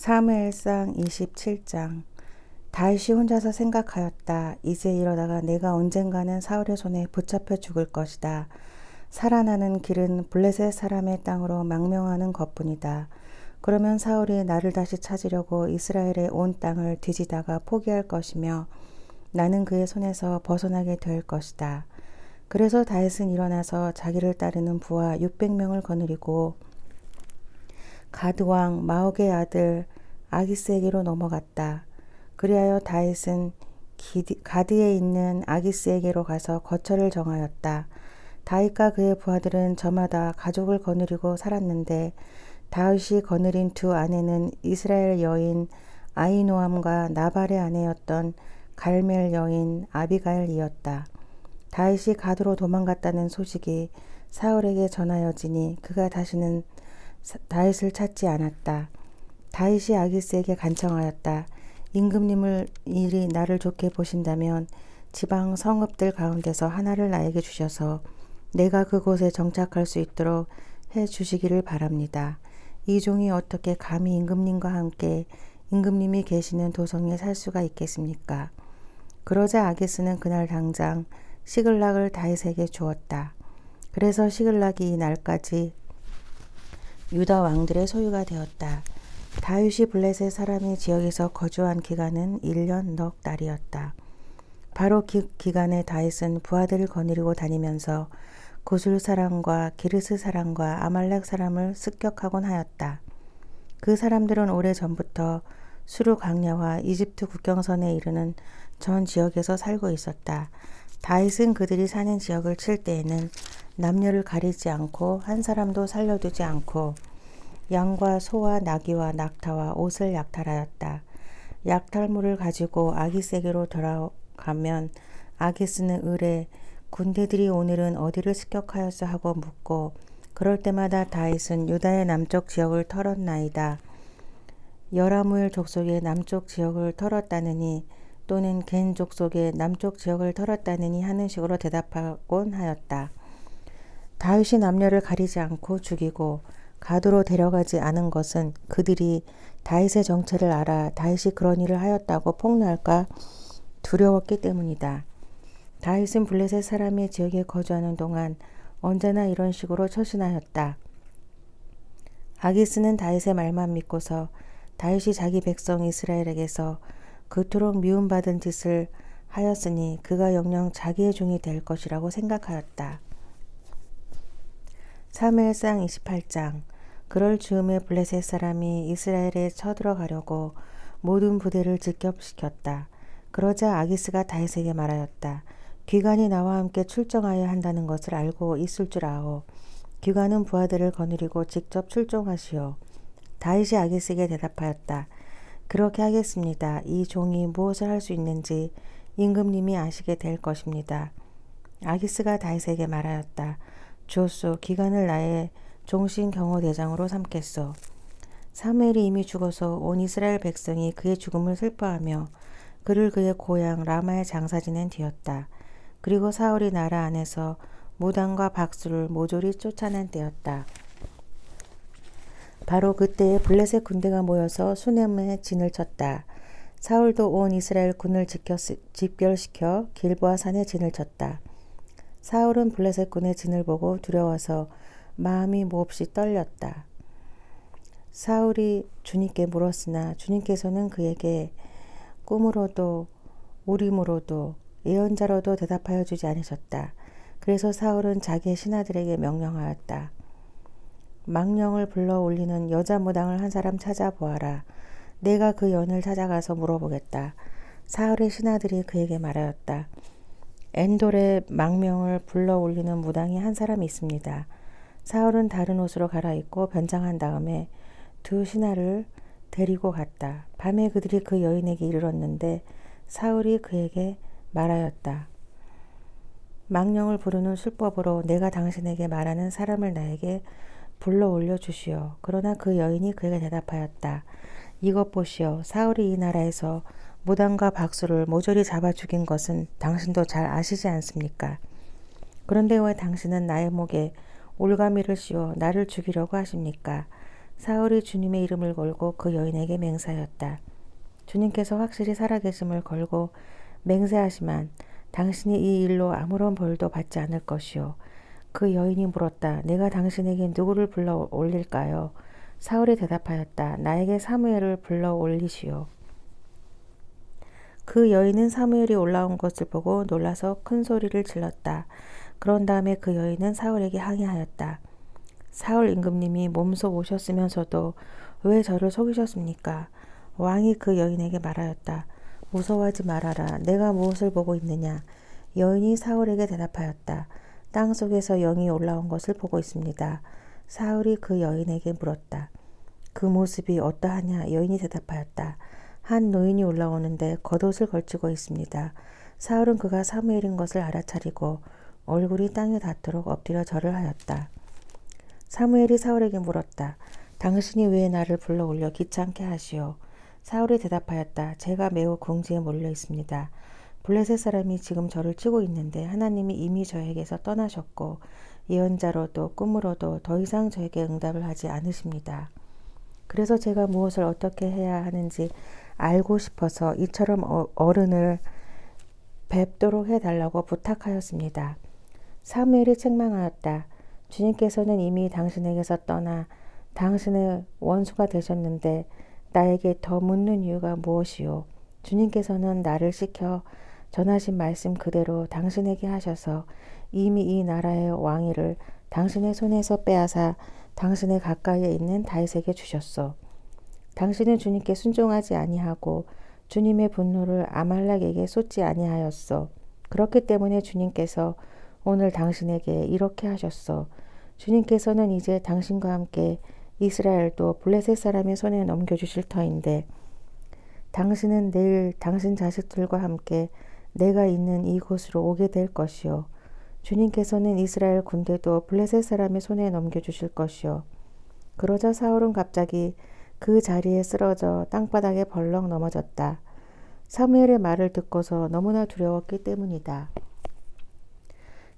사무엘상 27장. 다윗이 혼자서 생각하였다. 이제 이러다가 내가 언젠가는 사울의 손에 붙잡혀 죽을 것이다. 살아나는 길은 블레셋 사람의 땅으로 망명하는 것뿐이다. 그러면 사울이 나를 다시 찾으려고 이스라엘의 온 땅을 뒤지다가 포기할 것이며 나는 그의 손에서 벗어나게 될 것이다. 그래서 다윗은 일어나서 자기를 따르는 부하 600명을 거느리고 가드왕 마옥의 아들 아기스에게로 넘어갔다. 그리하여 다윗은 가드에 있는 아기스에게로 가서 거처를 정하였다. 다윗과 그의 부하들은 저마다 가족을 거느리고 살았는데 다윗이 거느린 두 아내는 이스라엘 여인 아히노암과 나발의 아내였던 갈멜 여인 아비가일이었다. 다윗이 가드로 도망갔다는 소식이 사울에게 전하여지니 그가 다시는 다윗을 찾지 않았다. 다윗이 아기스에게 간청하였다. 임금님을 일이 나를 좋게 보신다면 지방 성읍들 가운데서 하나를 나에게 주셔서 내가 그곳에 정착할 수 있도록 해 주시기를 바랍니다. 이 종이 어떻게 감히 임금님과 함께 임금님이 계시는 도성에 살 수가 있겠습니까? 그러자 아기스는 그날 당장 시글락을 다윗에게 주었다. 그래서 시글락이 이 날까지 유다 왕들의 소유가 되었다. 다윗이 블레셋 사람의 지역에서 거주한 기간은 1년 넉 달이었다. 바로 그 기간에 다윗은 부하들을 거느리고 다니면서 구술 사람과 기르스 사람과 아말렉 사람을 습격하곤 하였다. 그 사람들은 오래전부터 수르 광야와 이집트 국경선에 이르는 전 지역에서 살고 있었다. 다윗은 그들이 사는 지역을 칠 때에는 남녀를 가리지 않고 한 사람도 살려두지 않고 양과 소와 나귀와 낙타와 옷을 약탈하였다. 약탈물을 가지고 아기스에게로 돌아가면 아기스는 을에 군대들이 오늘은 어디를 습격하였어 하고 묻고 그럴 때마다 다윗은 유다의 남쪽 지역을 털었나이다. 여라무엘 족속의 남쪽 지역을 털었다느니 또는 겐 족속의 남쪽 지역을 털었다느니 하는 식으로 대답하곤 하였다. 다윗이 남녀를 가리지 않고 죽이고 가드로 데려가지 않은 것은 그들이 다윗의 정체를 알아 다윗이 그런 일을 하였다고 폭로할까 두려웠기 때문이다. 다윗은 블레셋 사람의 지역에 거주하는 동안 언제나 이런 식으로 처신하였다. 아기스는 다윗의 말만 믿고서 다윗이 자기 백성 이스라엘에게서 그토록 미움받은 짓을 하였으니 그가 영영 자기의 종이 될 것이라고 생각하였다. 사무엘상 28장. 그럴 즈음에 블레셋 사람이 이스라엘에 쳐들어가려고 모든 부대를 직격시켰다. 그러자 아기스가 다윗에게 말하였다. 귀관이 나와 함께 출정하여야 한다는 것을 알고 있을 줄 아오. 귀관은 부하들을 거느리고 직접 출정하시오. 다윗이 아기스에게 대답하였다. 그렇게 하겠습니다. 이 종이 무엇을 할 수 있는지 임금님이 아시게 될 것입니다. 아기스가 다윗에게 말하였다. 좋소. 귀관을 나의 종신 경호대장으로 삼겠소. 사무엘이 이미 죽어서 온 이스라엘 백성이 그의 죽음을 슬퍼하며 그를 그의 고향 라마에 장사 지낸 뒤였다. 그리고 사울이 나라 안에서 무당과 박수를 모조리 쫓아낸 때였다. 바로 그때에 블레셋 군대가 모여서 수넴에 진을 쳤다. 사울도 온 이스라엘 군을 집결시켜 길보아 산에 진을 쳤다. 사울은 블레셋 군의 진을 보고 두려워서 마음이 몹시 떨렸다. 사울이 주님께 물었으나 주님께서는 그에게 꿈으로도 우림으로도 예언자로도 대답하여 주지 않으셨다. 그래서 사울은 자기의 신하들에게 명령하였다. 망령을 불러 올리는 여자 무당을 한 사람 찾아보아라. 내가 그 연을 찾아가서 물어보겠다. 사울의 신하들이 그에게 말하였다. 엔돌에 망령을 불러 올리는 무당이 한 사람 있습니다. 사울은 다른 옷으로 갈아입고 변장한 다음에 두 신하를 데리고 갔다. 밤에 그들이 그 여인에게 이르렀는데 사울이 그에게 말하였다. 망령을 부르는 술법으로 내가 당신에게 말하는 사람을 나에게 불러 올려 주시오. 그러나 그 여인이 그에게 대답하였다. 이것 보시오. 사울이 이 나라에서 무당과 박수를 모조리 잡아 죽인 것은 당신도 잘 아시지 않습니까? 그런데 왜 당신은 나의 목에 올가미를 씌워 나를 죽이려고 하십니까? 사울이 주님의 이름을 걸고 그 여인에게 맹세하였다. 주님께서 확실히 살아계심을 걸고 맹세하시만 당신이 이 일로 아무런 벌도 받지 않을 것이요. 그 여인이 물었다. 내가 당신에게 누구를 불러 올릴까요? 사울이 대답하였다. 나에게 사무엘을 불러 올리시오. 그 여인은 사무엘이 올라온 것을 보고 놀라서 큰 소리를 질렀다. 그런 다음에 그 여인은 사울에게 항의하였다. 사울 임금님이 몸소 오셨으면서도 왜 저를 속이셨습니까? 왕이 그 여인에게 말하였다. 무서워하지 말아라. 내가 무엇을 보고 있느냐? 여인이 사울에게 대답하였다. 땅 속에서 영이 올라온 것을 보고 있습니다. 사울이 그 여인에게 물었다. 그 모습이 어떠하냐? 여인이 대답하였다. 한 노인이 올라오는데 겉옷을 걸치고 있습니다. 사울은 그가 사무엘인 것을 알아차리고 얼굴이 땅에 닿도록 엎드려 절을 하였다. 사무엘이 사울에게 물었다. 당신이 왜 나를 불러 올려 귀찮게 하시오? 사울이 대답하였다. 제가 매우 궁지에 몰려 있습니다. 블레셋 사람이 지금 저를 치고 있는데 하나님이 이미 저에게서 떠나셨고 예언자로도 꿈으로도 더 이상 저에게 응답을 하지 않으십니다. 그래서 제가 무엇을 어떻게 해야 하는지 알고 싶어서 이처럼 어른을 뵙도록 해달라고 부탁하였습니다. 사무엘이 책망하였다. 주님께서는 이미 당신에게서 떠나 당신의 원수가 되셨는데 나에게 더 묻는 이유가 무엇이요? 주님께서는 나를 시켜 전하신 말씀 그대로 당신에게 하셔서 이미 이 나라의 왕위를 당신의 손에서 빼앗아 당신의 가까이에 있는 다윗에게 주셨소. 당신은 주님께 순종하지 아니하고 주님의 분노를 아말렉에게 쏟지 아니하였소. 그렇기 때문에 주님께서 오늘 당신에게 이렇게 하셨소. 주님께서는 이제 당신과 함께 이스라엘도 블레셋 사람의 손에 넘겨주실 터인데 당신은 내일 당신 자식들과 함께 내가 있는 이곳으로 오게 될 것이요. 주님께서는 이스라엘 군대도 블레셋 사람의 손에 넘겨주실 것이요. 그러자 사울은 갑자기 그 자리에 쓰러져 땅바닥에 벌렁 넘어졌다. 사무엘의 말을 듣고서 너무나 두려웠기 때문이다.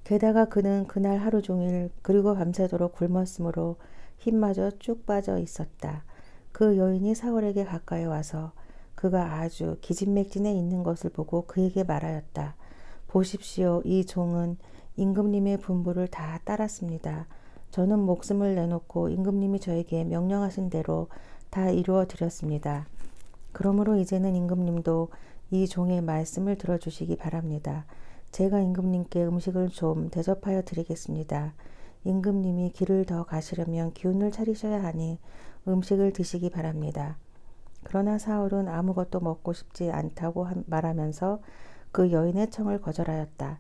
게다가 그는 그날 하루 종일 그리고 밤새도록 굶었으므로 힘마저 쭉 빠져 있었다. 그 여인이 사울에게 가까이 와서 그가 아주 기진맥진해 있는 것을 보고 그에게 말하였다. 보십시오. 이 종은 임금님의 분부를 다 따랐습니다. 저는 목숨을 내놓고 임금님이 저에게 명령하신 대로 다 이루어 드렸습니다. 그러므로 이제는 임금님도 이 종의 말씀을 들어주시기 바랍니다. 제가 임금님께 음식을 좀 대접하여 드리겠습니다. 임금님이 길을 더 가시려면 기운을 차리셔야 하니 음식을 드시기 바랍니다. 그러나 사울은 아무것도 먹고 싶지 않다고 말하면서 그 여인의 청을 거절하였다.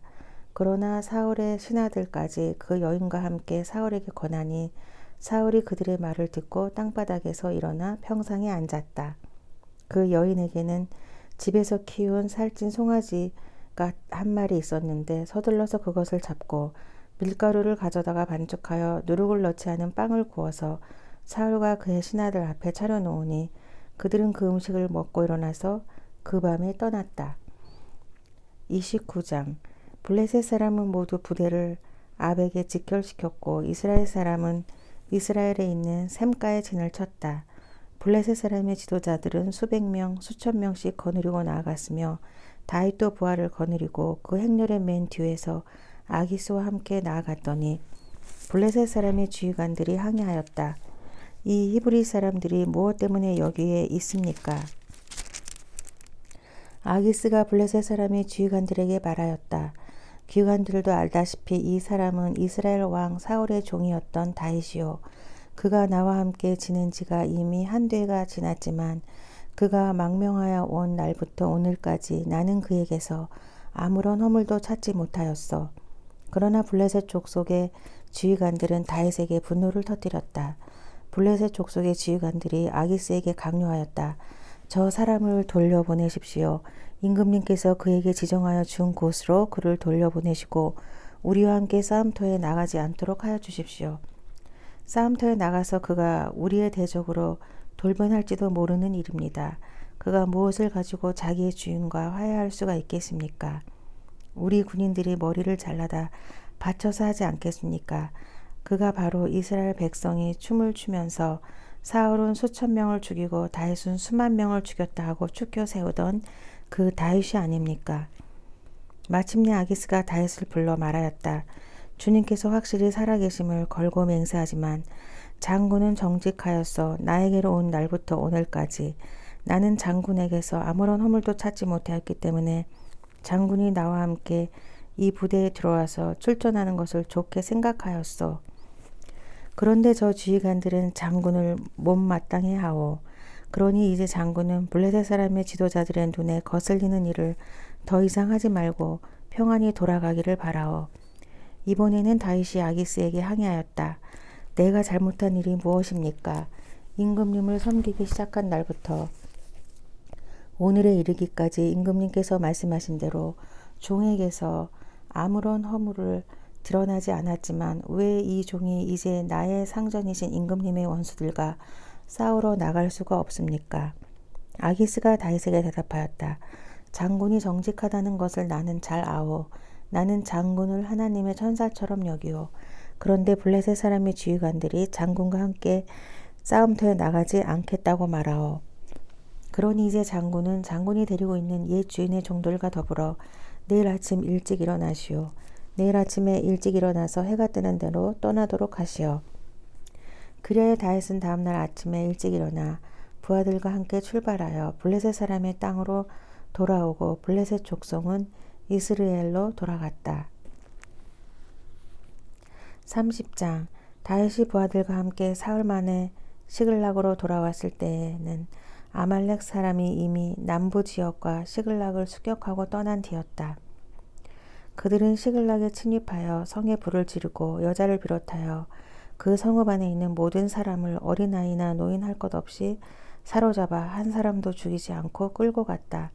그러나 사울의 신하들까지 그 여인과 함께 사울에게 권하니 사울이 그들의 말을 듣고 땅바닥에서 일어나 평상에 앉았다. 그 여인에게는 집에서 키운 살찐 송아지가 한 마리 있었는데 서둘러서 그것을 잡고 밀가루를 가져다가 반죽하여 누룩을 넣지 않은 빵을 구워서 사울과 그의 신하들 앞에 차려놓으니 그들은 그 음식을 먹고 일어나서 그 밤에 떠났다. 29장 블레셋 사람은 모두 부대를 아벡에 직결시켰고 이스라엘 사람은 이스라엘에 있는 샘가에 진을 쳤다. 블레셋 사람의 지도자들은 수백 명, 수천 명씩 거느리고 나아갔으며 다윗도 부하를 거느리고 그 행렬의 맨 뒤에서 아기스와 함께 나아갔더니 블레셋 사람의 지휘관들이 항의하였다. 이 히브리 사람들이 무엇 때문에 여기에 있습니까? 아기스가 블레셋 사람의 지휘관들에게 말하였다. 기관들도 알다시피 이 사람은 이스라엘 왕 사울의 종이었던 다윗이요. 그가 나와 함께 지낸 지가 이미 한되가 지났지만 그가 망명하여 온 날부터 오늘까지 나는 그에게서 아무런 허물도 찾지 못하였어. 그러나 블레셋 족속의 지휘관들은 다윗에게 분노를 터뜨렸다. 블레셋 족속의 지휘관들이 아기스에게 강요하였다. 저 사람을 돌려보내십시오. 임금님께서 그에게 지정하여 준 곳으로 그를 돌려보내시고 우리와 함께 싸움터에 나가지 않도록 하여 주십시오. 싸움터에 나가서 그가 우리의 대적으로 돌변할지도 모르는 일입니다. 그가 무엇을 가지고 자기의 주인과 화해할 수가 있겠습니까? 우리 군인들이 머리를 잘라다 바쳐서 하지 않겠습니까? 그가 바로 이스라엘 백성이 춤을 추면서 사울은 수천 명을 죽이고 다윗은 수만 명을 죽였다 하고 추켜 세우던 그 다윗이 아닙니까? 마침내 아기스가 다윗을 불러 말하였다. 주님께서 확실히 살아계심을 걸고 맹세하지만 장군은 정직하였어. 나에게로 온 날부터 오늘까지 나는 장군에게서 아무런 허물도 찾지 못하였기 때문에 장군이 나와 함께 이 부대에 들어와서 출전하는 것을 좋게 생각하였소. 그런데 저 지휘관들은 장군을 못마땅해 하오. 그러니 이제 장군은 블레셋 사람의 지도자들의 눈에 거슬리는 일을 더 이상 하지 말고 평안히 돌아가기를 바라오. 이번에는 다윗이 아기스에게 항의하였다. 내가 잘못한 일이 무엇입니까? 임금님을 섬기기 시작한 날부터 오늘에 이르기까지 임금님께서 말씀하신 대로 종에게서 아무런 허물을 드러나지 않았지만 왜 이 종이 이제 나의 상전이신 임금님의 원수들과 싸우러 나갈 수가 없습니까? 아기스가 다윗에게 대답하였다. 장군이 정직하다는 것을 나는 잘 아오. 나는 장군을 하나님의 천사처럼 여기오. 그런데 블레셋 사람의 지휘관들이 장군과 함께 싸움터에 나가지 않겠다고 말하오. 그러니 이제 장군은 장군이 데리고 있는 옛 주인의 종들과 더불어 내일 아침 일찍 일어나시오. 내일 아침에 일찍 일어나서 해가 뜨는 대로 떠나도록 하시오. 그리하여 다윗은 다음날 아침에 일찍 일어나 부하들과 함께 출발하여 블레셋 사람의 땅으로 돌아오고 블레셋 족속은 이스라엘로 돌아갔다. 30장 다윗이 부하들과 함께 사흘 만에 시글락으로 돌아왔을 때에는 아말렉 사람이 이미 남부 지역과 시글락을 습격하고 떠난 뒤였다. 그들은 시글락에 침입하여 성에 불을 지르고 여자를 비롯하여 그 성읍 안에 있는 모든 사람을 어린아이나 노인 할 것 없이 사로잡아 한 사람도 죽이지 않고 끌고 갔다.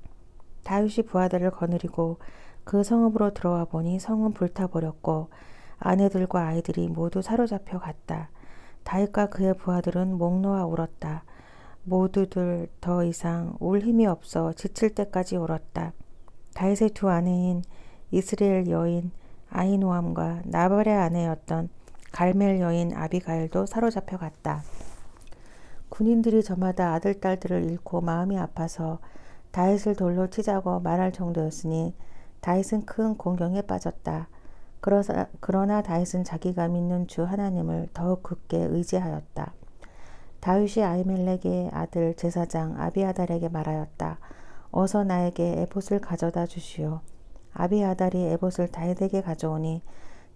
다윗이 부하들을 거느리고 그 성읍으로 들어와 보니 성은 불타버렸고 아내들과 아이들이 모두 사로잡혀 갔다. 다윗과 그의 부하들은 목 놓아 울었다. 모두들 더 이상 울 힘이 없어 지칠 때까지 울었다. 다윗의 두 아내인 이스라엘 여인 아히노암과 나발의 아내였던 갈멜 여인 아비가일도 사로잡혀 갔다. 군인들이 저마다 아들, 딸들을 잃고 마음이 아파서 다윗을 돌로 치자고 말할 정도였으니 다윗은 큰 공경에 빠졌다. 그러나 다윗은 자기가 믿는 주 하나님을 더욱 굳게 의지하였다. 다윗이 아히멜렉의 아들 제사장 아비아달에게 말하였다. 어서 나에게 에봇을 가져다 주시오. 아비아달이 에봇을 다윗에게 가져오니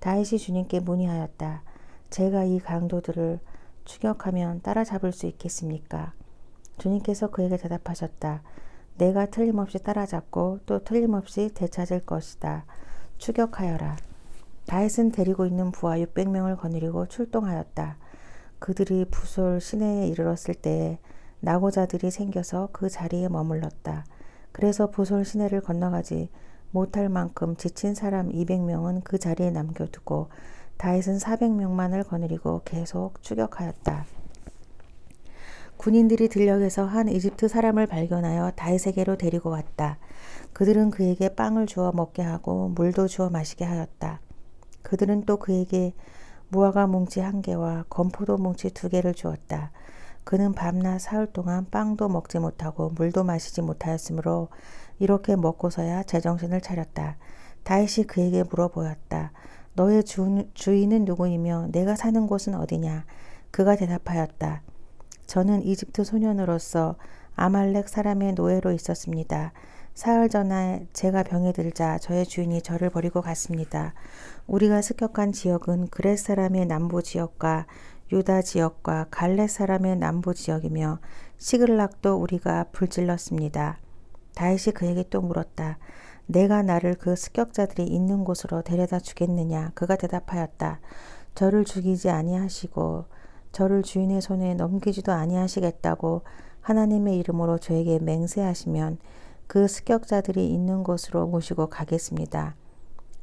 다윗이 주님께 문의하였다. 제가 이 강도들을 추격하면 따라잡을 수 있겠습니까? 주님께서 그에게 대답하셨다. 내가 틀림없이 따라잡고 또 틀림없이 되찾을 것이다. 추격하여라. 다윗은 데리고 있는 부하 600명을 거느리고 출동하였다. 그들이 부솔 시내에 이르렀을 때에 나고자들이 생겨서 그 자리에 머물렀다. 그래서 부솔 시내를 건너가지 못할 만큼 지친 사람 200명은 그 자리에 남겨두고 다윗은 400명만을 거느리고 계속 추격하였다. 군인들이 들녘에서 한 이집트 사람을 발견하여 다윗에게로 데리고 왔다. 그들은 그에게 빵을 주어 먹게 하고 물도 주어 마시게 하였다. 그들은 또 그에게 무화과 뭉치 1개와 건포도 뭉치 2개를 주었다. 그는 밤낮 사흘 동안 빵도 먹지 못하고 물도 마시지 못하였으므로 이렇게 먹고서야 제정신을 차렸다. 다윗이 그에게 물어보았다. 너의 주인은 누구이며 내가 사는 곳은 어디냐? 그가 대답하였다. 저는 이집트 소년으로서 아말렉 사람의 노예로 있었습니다. 사흘 전에 제가 병에 들자 저의 주인이 저를 버리고 갔습니다. 우리가 습격한 지역은 그렛 사람의 남부 지역과 유다 지역과 갈렛 사람의 남부 지역이며 시글락도 우리가 불질렀습니다. 다윗이 그에게 또 물었다. 내가 나를 그 습격자들이 있는 곳으로 데려다 주겠느냐? 그가 대답하였다. 저를 죽이지 아니하시고 저를 주인의 손에 넘기지도 아니하시겠다고 하나님의 이름으로 저에게 맹세하시면 그 습격자들이 있는 곳으로 모시고 가겠습니다.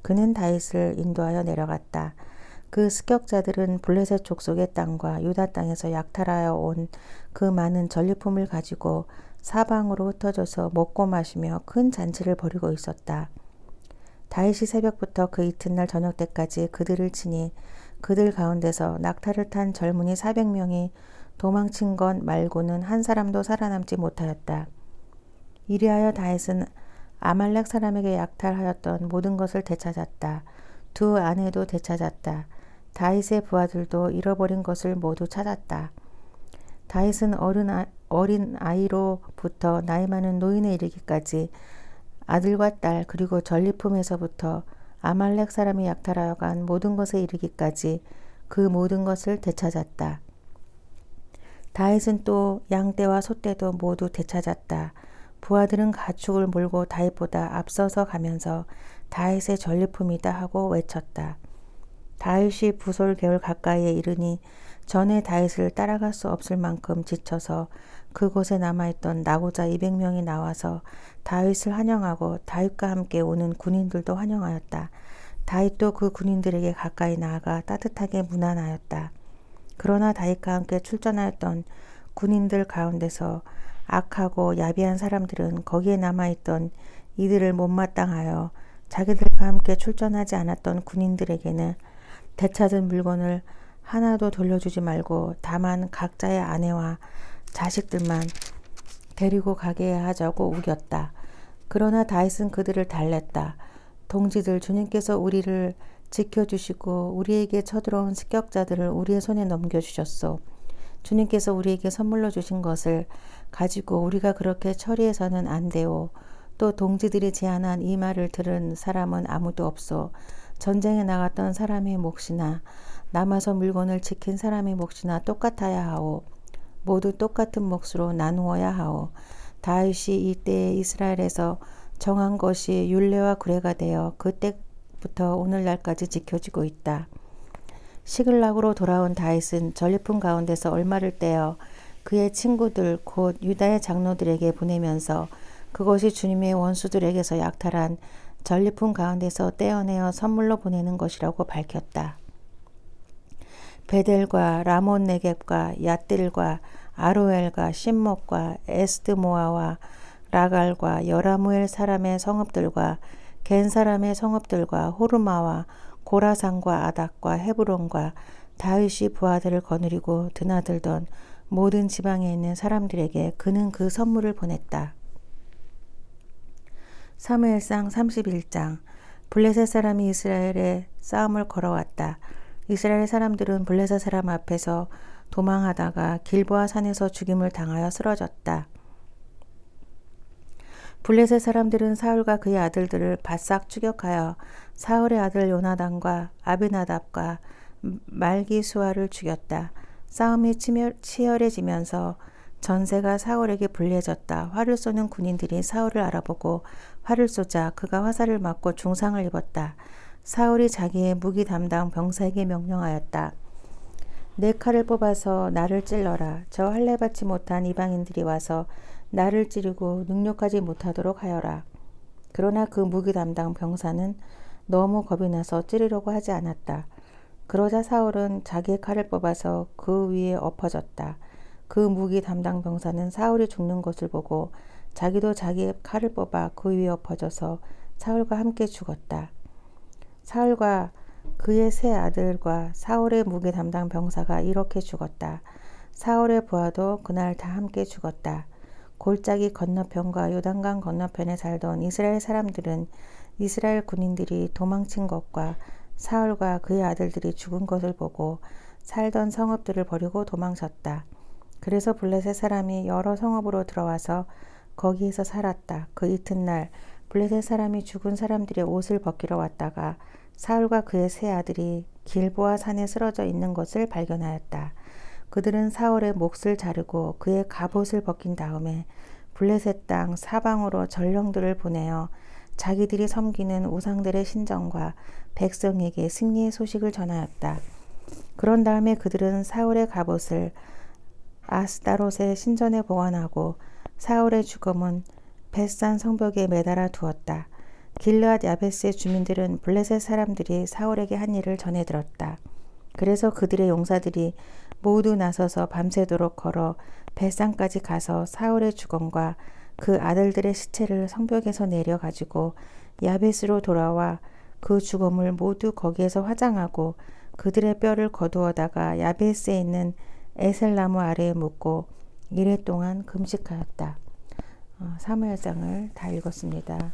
그는 다윗을 인도하여 내려갔다. 그 습격자들은 블레셋 족속의 땅과 유다 땅에서 약탈하여 온 그 많은 전리품을 가지고 사방으로 흩어져서 먹고 마시며 큰 잔치를 벌이고 있었다. 다윗이 새벽부터 그 이튿날 저녁 때까지 그들을 치니 그들 가운데서 낙타를 탄 젊은이 400명이 도망친 것 말고는 한 사람도 살아남지 못하였다. 이리하여 다윗은 아말렉 사람에게 약탈하였던 모든 것을 되찾았다. 두 아내도 되찾았다. 다윗의 부하들도 잃어버린 것을 모두 찾았다. 다윗은 어린 아이로부터 나이 많은 노인에 이르기까지 아들과 딸 그리고 전리품에서부터 아말렉 사람이 약탈하여 간 모든 것에 이르기까지 그 모든 것을 되찾았다. 다윗은 또 양떼와 소떼도 모두 되찾았다. 부하들은 가축을 몰고 다윗보다 앞서서 가면서 다윗의 전리품이다 하고 외쳤다. 다윗이 부솔 개울 가까이에 이르니 전에 다윗을 따라갈 수 없을 만큼 지쳐서 그곳에 남아있던 나고자 200명이 나와서 다윗을 환영하고 다윗과 함께 오는 군인들도 환영하였다. 다윗도 그 군인들에게 가까이 나아가 따뜻하게 문안하였다. 그러나 다윗과 함께 출전하였던 군인들 가운데서 악하고 야비한 사람들은 거기에 남아있던 이들을 못마땅하여 자기들과 함께 출전하지 않았던 군인들에게는 되찾은 물건을 하나도 돌려주지 말고 다만 각자의 아내와 자식들만 데리고 가게 하자고 우겼다. 그러나 다윗은 그들을 달랬다. 동지들, 주님께서 우리를 지켜주시고 우리에게 쳐들어온 습격자들을 우리의 손에 넘겨주셨소. 주님께서 우리에게 선물로 주신 것을 가지고 우리가 그렇게 처리해서는 안 되오. 또 동지들이 제안한 이 말을 들은 사람은 아무도 없소. 전쟁에 나갔던 사람의 몫이나 남아서 물건을 지킨 사람의 몫이나 똑같아야 하오. 모두 똑같은 몫으로 나누어야 하오. 다윗이 이때에 이스라엘에서 정한 것이 율례와 규례가 되어 그때부터 오늘날까지 지켜지고 있다. 시글락으로 돌아온 다윗은 전리품 가운데서 얼마를 떼어 그의 친구들 곧 유다의 장로들에게 보내면서 그것이 주님의 원수들에게서 약탈한 전리품 가운데서 떼어내어 선물로 보내는 것이라고 밝혔다. 베델과 라몬 네겝과 얏딜과 아로엘과 신목과 에스드모아와 라갈과 여라무엘 사람의 성읍들과 겐 사람의 성읍들과 호르마와 고라산과 아닥과 헤브론과 다윗이 부하들을 거느리고 드나들던 모든 지방에 있는 사람들에게 그는 그 선물을 보냈다. 사무엘상 31장. 블레셋 사람이 이스라엘에 싸움을 걸어왔다. 이스라엘 사람들은 블레셋 사람 앞에서 도망하다가 길보아 산에서 죽임을 당하여 쓰러졌다. 블레셋 사람들은 사울과 그의 아들들을 바싹 추격하여 사울의 아들 요나단과 아비나답과 말기수아를 죽였다. 싸움이 치열해지면서 전세가 사울에게 불리해졌다. 활을 쏘는 군인들이 사울을 알아보고 활을 쏘자 그가 화살을 맞고 중상을 입었다. 사울이 자기의 무기 담당 병사에게 명령하였다. 내 칼을 뽑아서 나를 찔러라. 저 할례받지 못한 이방인들이 와서 나를 찌르고 능욕하지 못하도록 하여라. 그러나 그 무기 담당 병사는 너무 겁이 나서 찌르려고 하지 않았다. 그러자 사울은 자기의 칼을 뽑아서 그 위에 엎어졌다. 그 무기 담당 병사는 사울이 죽는 것을 보고 자기도 자기의 칼을 뽑아 그 위에 엎어져서 사울과 함께 죽었다. 사울과 그의 세 아들과 사울의 무기 담당 병사가 이렇게 죽었다. 사울의 부하도 그날 다 함께 죽었다. 골짜기 건너편과 요단강 건너편에 살던 이스라엘 사람들은 이스라엘 군인들이 도망친 것과 사울과 그의 아들들이 죽은 것을 보고 살던 성읍들을 버리고 도망쳤다. 그래서 블레셋 사람이 여러 성읍으로 들어와서 거기에서 살았다. 그 이튿날 블레셋 사람이 죽은 사람들의 옷을 벗기러 왔다가 사울과 그의 세 아들이 길보아 산에 쓰러져 있는 것을 발견하였다. 그들은 사울의 몫을 자르고 그의 갑옷을 벗긴 다음에 블레셋 땅 사방으로 전령들을 보내어 자기들이 섬기는 우상들의 신전과 백성에게 승리의 소식을 전하였다. 그런 다음에 그들은 사울의 갑옷을 아스다롯의 신전에 보관하고 사울의 주검은 벳산 성벽에 매달아 두었다. 길르앗 야베스의 주민들은 블레셋 사람들이 사울에게 한 일을 전해 들었다. 그래서 그들의 용사들이 모두 나서서 밤새도록 걸어 벳산까지 가서 사울의 주검과 그 아들들의 시체를 성벽에서 내려 가지고 야베스로 돌아와 그 주검을 모두 거기에서 화장하고 그들의 뼈를 거두어다가 야베스에 있는 에셀나무 아래에 묻고 이레 동안 금식하였다. 사무엘상을 다 읽었습니다.